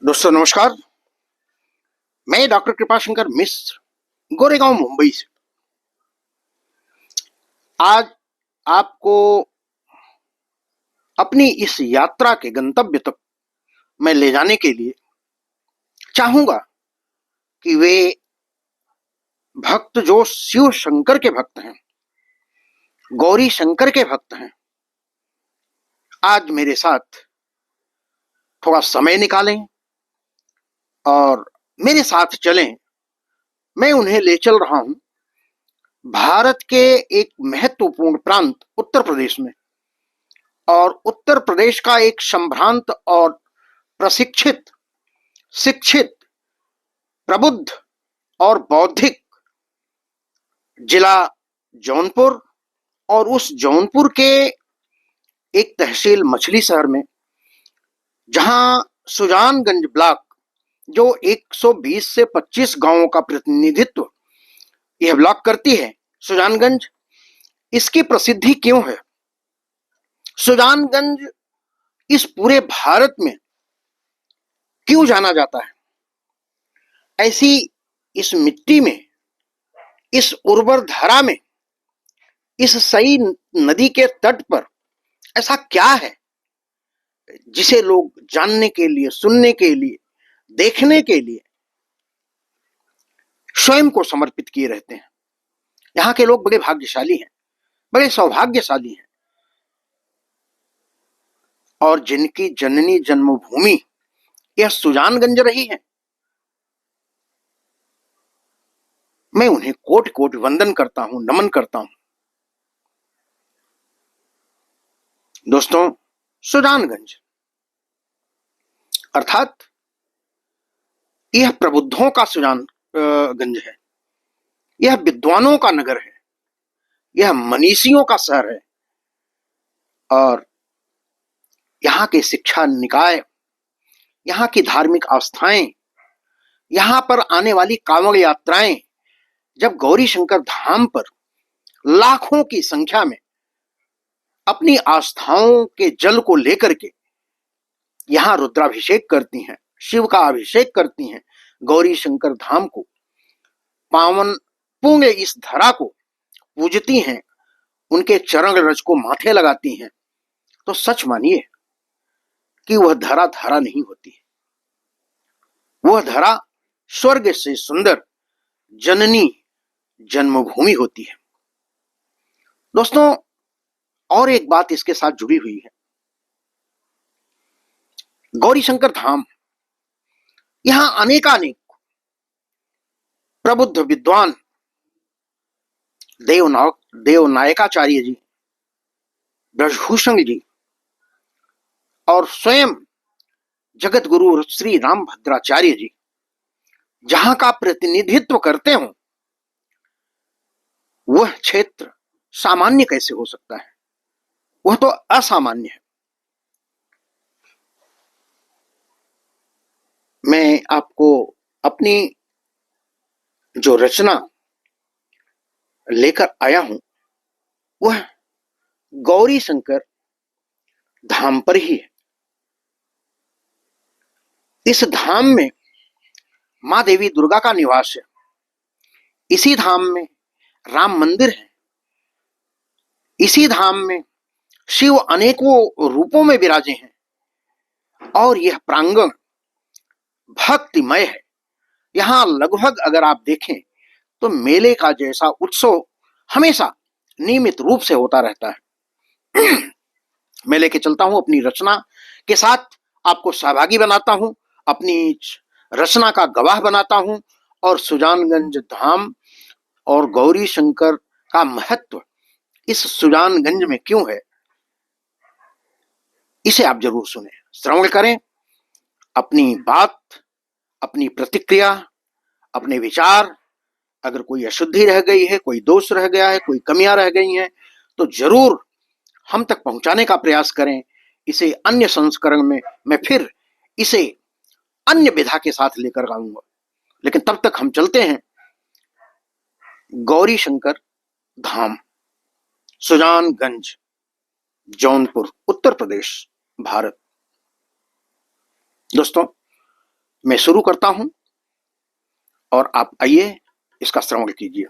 दोस्तों नमस्कार। मैं डॉक्टर कृपाशंकर मिश्र गोरेगांव मुंबई से आज आपको अपनी इस यात्रा के गंतव्य तक मैं ले जाने के लिए चाहूंगा कि वे भक्त जो शिव शंकर के भक्त हैं, गौरी शंकर के भक्त हैं, आज मेरे साथ थोड़ा समय निकालें और मेरे साथ चलें। मैं उन्हें ले चल रहा हूं भारत के एक महत्वपूर्ण प्रांत उत्तर प्रदेश में, और उत्तर प्रदेश का एक संभ्रांत और प्रशिक्षित, शिक्षित, प्रबुद्ध और बौद्धिक जिला जौनपुर, और उस जौनपुर के एक तहसील मछली शहर में, जहां सुजानगंज ब्लॉक जो 120 से 25 गांवों का प्रतिनिधित्व यह ब्लॉक करती है, सुजानगंज, इसकी प्रसिद्धि क्यों है? सुजानगंज इस पूरे भारत में क्यों जाना जाता है? ऐसी इस मिट्टी में, इस उर्वर धरा में, इस सई नदी के तट पर ऐसा क्या है जिसे लोग जानने के लिए, सुनने के लिए, देखने के लिए स्वयं को समर्पित किए रहते हैं? यहाँ के लोग बड़े भाग्यशाली हैं, बड़े सौभाग्यशाली हैं, और जिनकी जननी जन्मभूमि यह सुजानगंज रही है, मैं उन्हें कोटि कोटि वंदन करता हूं, नमन करता हूं। दोस्तों, सुजानगंज अर्थात यह प्रबुद्धों का सुजानगंज है, यह विद्वानों का नगर है, यह मनीषियों का शहर है, और यहाँ के शिक्षा निकाय, यहाँ की धार्मिक आस्थाएं, यहाँ पर आने वाली कांवड़ यात्राएं जब गौरी शंकर धाम पर लाखों की संख्या में अपनी आस्थाओं के जल को लेकर के यहाँ रुद्राभिषेक करती हैं, शिव का अभिषेक करती हैं, गौरी शंकर धाम को, पावन पुण्य इस धरा को पूजती हैं, उनके चरण रज को माथे लगाती हैं, तो सच मानिए कि वह धरा धरा नहीं होती है। वह धरा स्वर्ग से सुंदर जननी जन्मभूमि होती है। दोस्तों, और एक बात इसके साथ जुड़ी हुई है। गौरी शंकर धाम, यहां अनेकानेक प्रबुद्ध विद्वान देवनायकाचार्य जी, ब्रजभूषण जी, और स्वयं जगत गुरु श्री रामभद्राचार्य जी जहां का प्रतिनिधित्व करते हो, वह क्षेत्र सामान्य कैसे हो सकता है? वह तो असामान्य है। मैं आपको अपनी जो रचना लेकर आया हूं, वह गौरी शंकर धाम पर ही है। इस धाम में मां देवी दुर्गा का निवास है। इसी धाम में राम मंदिर है। इसी धाम में शिव अनेकों रूपों में विराजे हैं, और यह प्रांगण भक्तिमय है। यहां लगभग अगर आप देखें तो मेले का जैसा उत्सव हमेशा नियमित रूप से होता रहता है। मैं लेके चलता हूं अपनी रचना के साथ, आपको सहभागी बनाता हूं, अपनी रचना का गवाह बनाता हूं, और सुजानगंज धाम और गौरी शंकर का महत्व इस सुजानगंज में क्यों है, इसे आप जरूर सुने, श्रवण करें। अपनी बात, अपनी प्रतिक्रिया, अपने विचार, अगर कोई अशुद्धि रह गई है, कोई दोष रह गया है, कोई कमियां रह गई हैं, तो जरूर हम तक पहुंचाने का प्रयास करें। इसे अन्य संस्करण में मैं फिर इसे अन्य विधा के साथ लेकर आऊंगा, लेकिन तब तक हम चलते हैं गौरी शंकर धाम, सुजानगंज, जौनपुर, उत्तर प्रदेश, भारत। दोस्तों, मैं शुरू करता हूं और आप आइए इसका श्रवण कीजिए।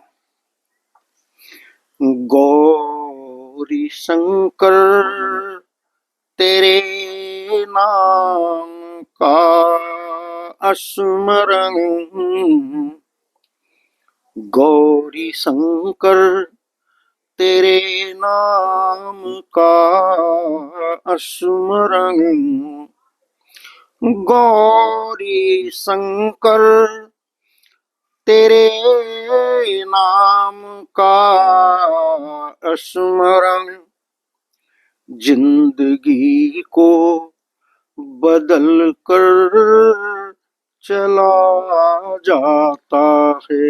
गौरी शंकर तेरे नाम का स्मरण, गौरी शंकर तेरे नाम का स्मरण, गौरी शंकर तेरे नाम का स्मरण, जिंदगी को बदल कर चला जाता है।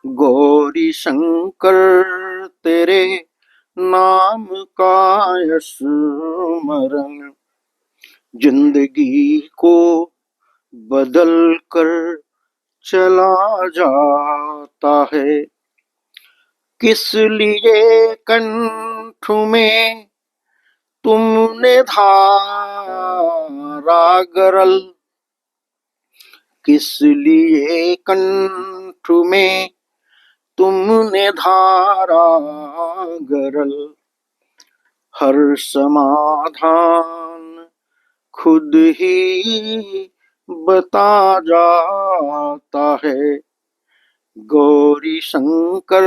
गौरी शंकर तेरे नाम का स्मरण, जिंदगी को बदल कर चला जाता है। किस लिए कंठ में तुमने धारा गरल, किस लिए कंठ में तुमने धारा गरल, हर समाधान खुद ही बता जाता है। गौरी शंकर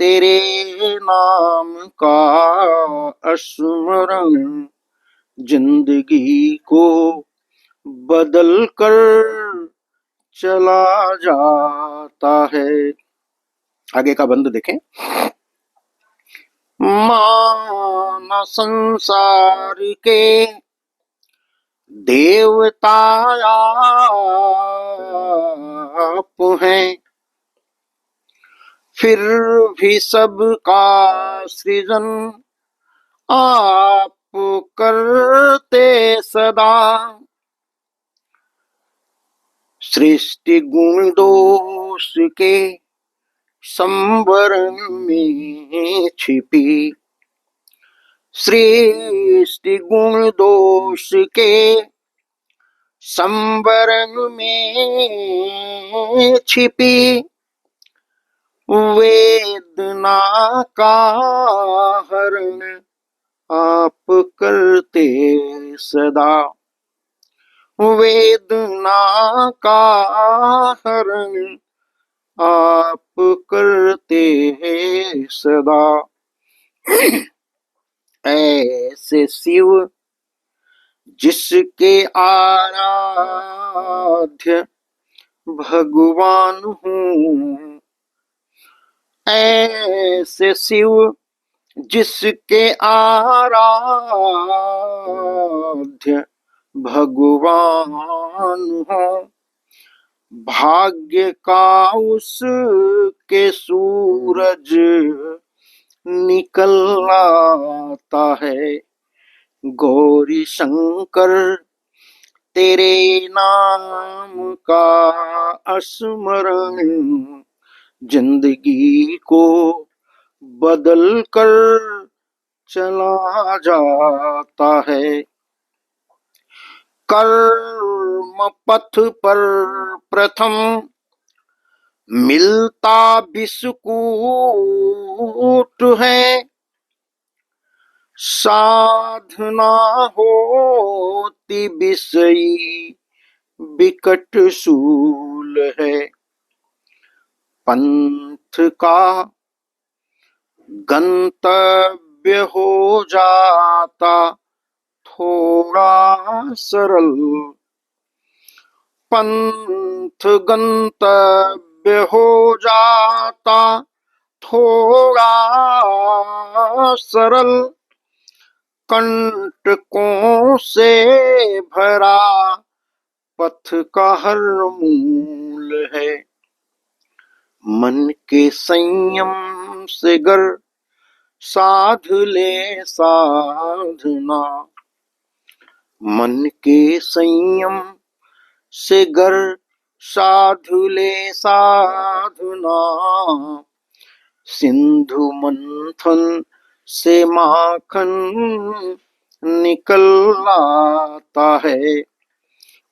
तेरे नाम का स्मरण, जिंदगी को बदल कर चला जाता है। आगे का बंद देखें। माना संसार के देवता आप हैं, फिर भी सबका सृजन आप करते सदा। सृष्टि गुण दोष के संवरण में छिपी, सृष्टि गुण दोष के संवरण में छिपी, वेदना का हरण आप करते सदा। वेदना का हरण आप करते सदा। ऐसे शिव जिसके आराध्य भगवान हूँ, ऐसे शिव जिसके आराध्य भगवान हूँ, भाग्य का उसके सूरज निकल आता है। गौरी शंकर तेरे नाम का स्मरण, जिंदगी को बदल कर चला जाता है। कर्म पथ पर प्रथम मिलता बिस्कुट है, साधना होती विषयी विकट शूल है। पंथ का गंतव्य हो जाता थोड़ा सरल, पंथ गंतव्य हो जाता थोड़ा सरल, कंटकों से भरा पथ का हर मूल है। मन के संयम से गर साध ले साधना, मन के संयम से गर साधु ले साधना, सिंधु मंथन से माखन निकल आता है।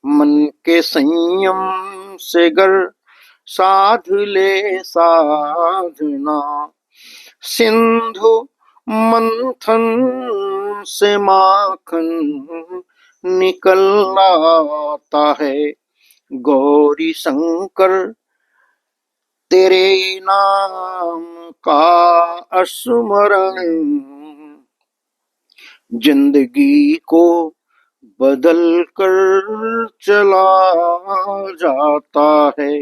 मन के संयम से गर साध ले साधना, सिंधु मंथन से माखन निकल आता है। गौरी शंकर तेरे नाम का स्मरण जिंदगी को बदल कर चला जाता है।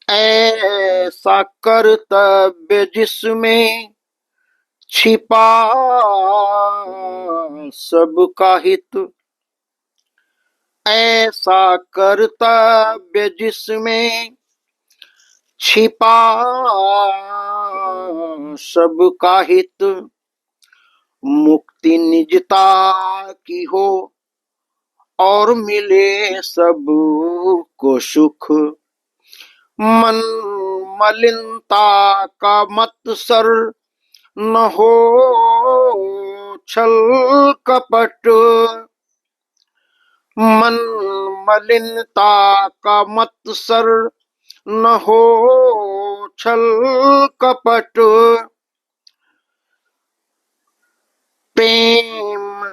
ऐसा कर्तव्य जिसमें छिपा सबका हित, ऐसा कर्तव्य जिसमें छिपा सबका हित, मुक्ति निजता की हो और मिले सबको सुख। मन मलिनता का मत्सर न हो छल कपट, मन मलिनता का मत्सर न हो छल कपट, प्रेम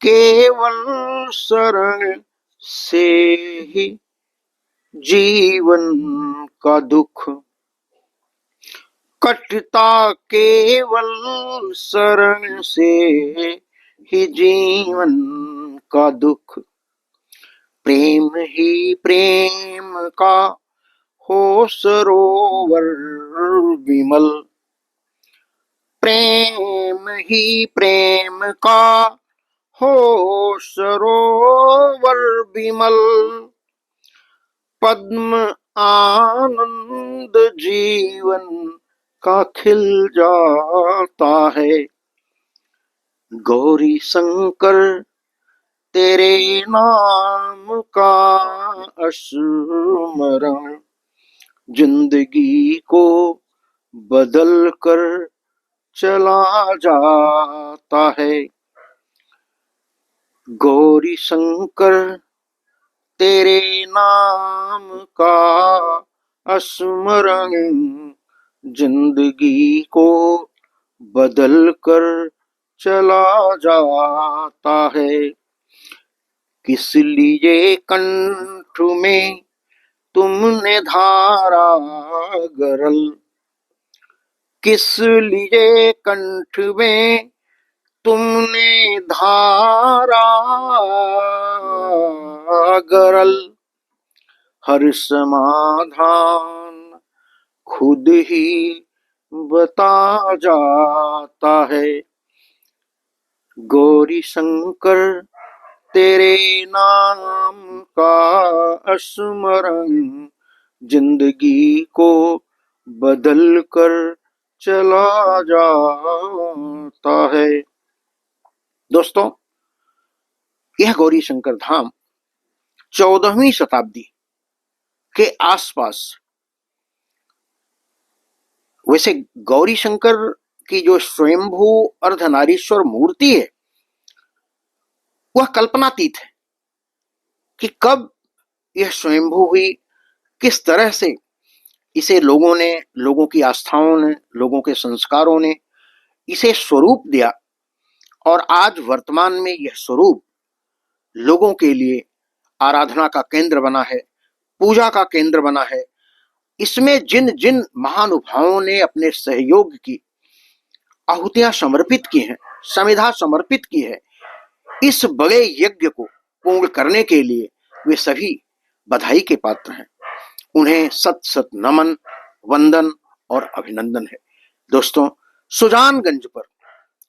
केवल शरण से ही जीवन का दुख कटता, केवल शरण से ही जीवन का दुख। प्रेम ही प्रेम का हो सरोवर विमल, प्रेम ही प्रेम का हो सरोवर विमल, पद्म आनंद जीवन का खिल जाता है। गौरी शंकर तेरे नाम का स्मरण जिंदगी को बदल कर चला जाता है। गौरी शंकर तेरे नाम का स्मरण जिंदगी को बदल कर चला जाता है। किस लिए कंठ में तुमने धारा गरल, किस लिए कंठ में तुमने धारा गरल, हर समाधान खुद ही बता जाता है। गौरी शंकर तेरे नाम का स्मरण जिंदगी को बदल कर चला जाता है। दोस्तों, यह गौरी शंकर धाम 14वीं शताब्दी के आसपास, वैसे गौरी शंकर की जो स्वयंभू अर्धनारीश्वर मूर्ति है वह कल्पनातीत है कि कब यह स्वयंभू हुई, किस तरह से इसे लोगों की आस्थाओं ने, लोगों के संस्कारों ने इसे स्वरूप दिया और आज वर्तमान में यह स्वरूप लोगों के लिए आराधना का केंद्र बना है, पूजा का केंद्र बना है। इसमें जिन जिन महानुभावों ने अपने सहयोग की आहुतियां समर्पित की हैं, समिधा समर्पित की है, इस बड़े यज्ञ को पूर्ण करने के लिए वे सभी बधाई के पात्र हैं। उन्हें सत सत नमन, वंदन और अभिनंदन है। दोस्तों, सुजानगंज पर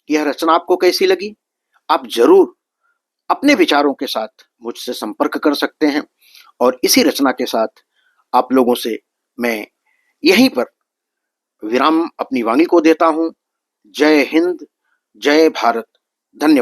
यह रचना आपको कैसी लगी? आप जरूर अपने विचारों के साथ मुझसे संपर्क कर सकते हैं और इसी रचना के साथ आप लोगों से मैं यहीं पर विराम अपनी वाणी को देता हूं। जय हिंद, जय भारत, धन्यवाद।